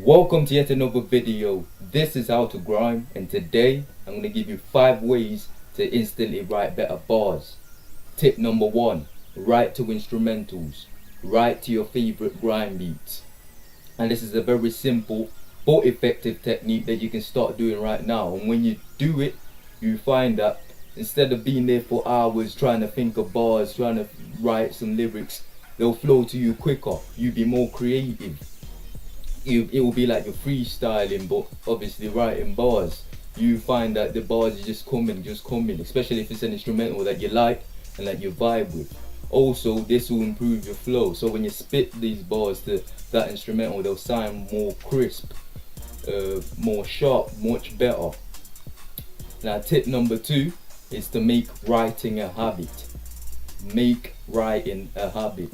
Welcome to yet another video. This is how to grime, and today I'm going to give you 5 ways to instantly write better bars. Tip number 1, write to instrumentals. Write to your favorite grime beats. And this is a very simple but effective technique that you can start doing right now. And when you do it, you find that instead of being there for hours trying to think of bars, trying to write some lyrics, they'll flow to you quicker. You'll be more creative. It will be like you're freestyling, but obviously writing bars. You find that the bars just coming, especially if it's an instrumental that you like and that you vibe with. Also, this will improve your flow, so when you spit these bars to that instrumental, they'll sound more crisp, more sharp, much better. Now tip number 2 is to make writing a habit. Make writing a habit.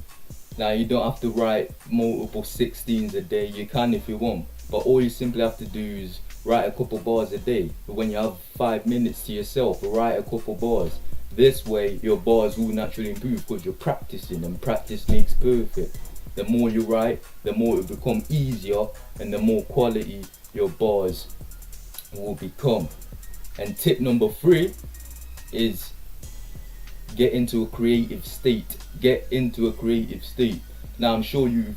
Now you don't have to write multiple 16s a day. You can if you want, but all you simply have to do is write a couple bars a day. But when you have 5 minutes to yourself, write a couple bars. This way your bars will naturally improve because you're practicing, and practice makes perfect. The more you write, the more it will become easier, and the more quality your bars will become. And tip number 3 is get into a creative state. Get into a creative state. Now I'm sure you've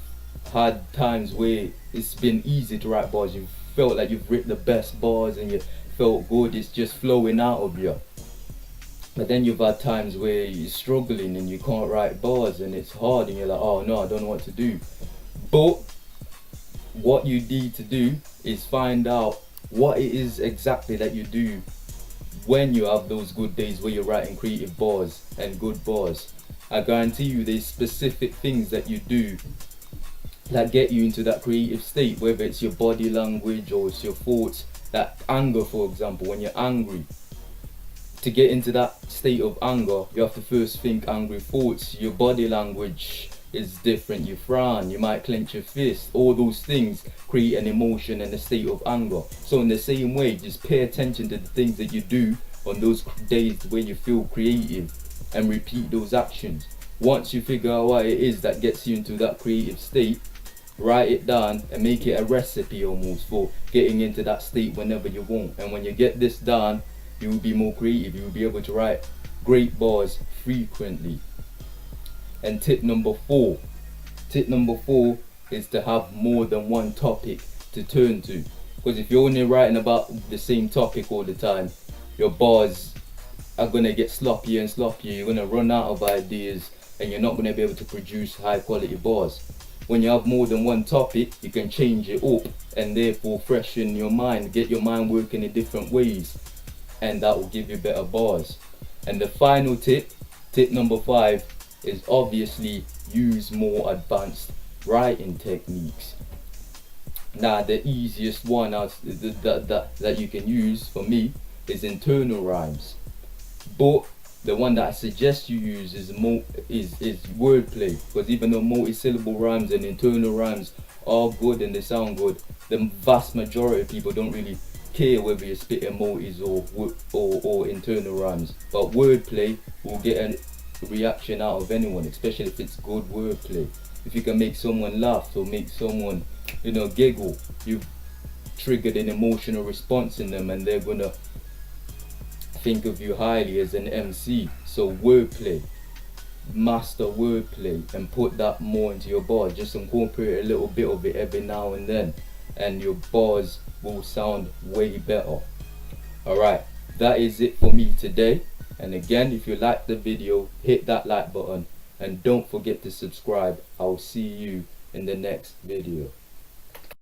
had times where it's been easy to write bars. You've felt like you've written the best bars and you felt good, it's just flowing out of you. But then you've had times where you're struggling and you can't write bars and it's hard and you're like, oh no, I don't know what to do. But what you need to do is find out what it is exactly that you do when you have those good days where you're writing creative bars and good bars. I guarantee you there's specific things that you do that get you into that creative state, whether it's your body language or it's your thoughts. That anger, for example, when you're angry, to get into that state of anger, you have to first think angry thoughts. Your body language is different. You frown, you might clench your fist. All those things create an emotion and a state of anger. So in the same way, just pay attention to the things that you do on those days where you feel creative and repeat those actions. Once you figure out what it is that gets you into that creative state, write it down and make it a recipe almost for getting into that state whenever you want. And when you get this done, you will be more creative. You will be able to write great bars frequently. And tip number 4 is to have more than one topic to turn to. Because if you're only writing about the same topic all the time, your bars are gonna get sloppier and sloppier. You're gonna run out of ideas and you're not gonna be able to produce high quality bars. When you have more than one topic, you can change it up and therefore freshen your mind, get your mind working in different ways, and that will give you better bars. And the final tip number 5, is obviously use more advanced writing techniques. Now the easiest one that you can use for me is internal rhymes, but the one that I suggest you use is wordplay, because even though multi-syllable rhymes and internal rhymes are good and they sound good, the vast majority of people don't really care whether you're spitting multis or internal rhymes. But wordplay will get a reaction out of anyone, especially if it's good wordplay. If you can make someone laugh or make someone giggle, you've triggered an emotional response in them and they're gonna think of you highly as an MC. So wordplay, master wordplay and put that more into your bars. Just incorporate a little bit of it every now and then and your bars will sound way better. Alright, that is it for me today. And again, if you like the video, hit that like button and don't forget to subscribe. I'll see you in the next video.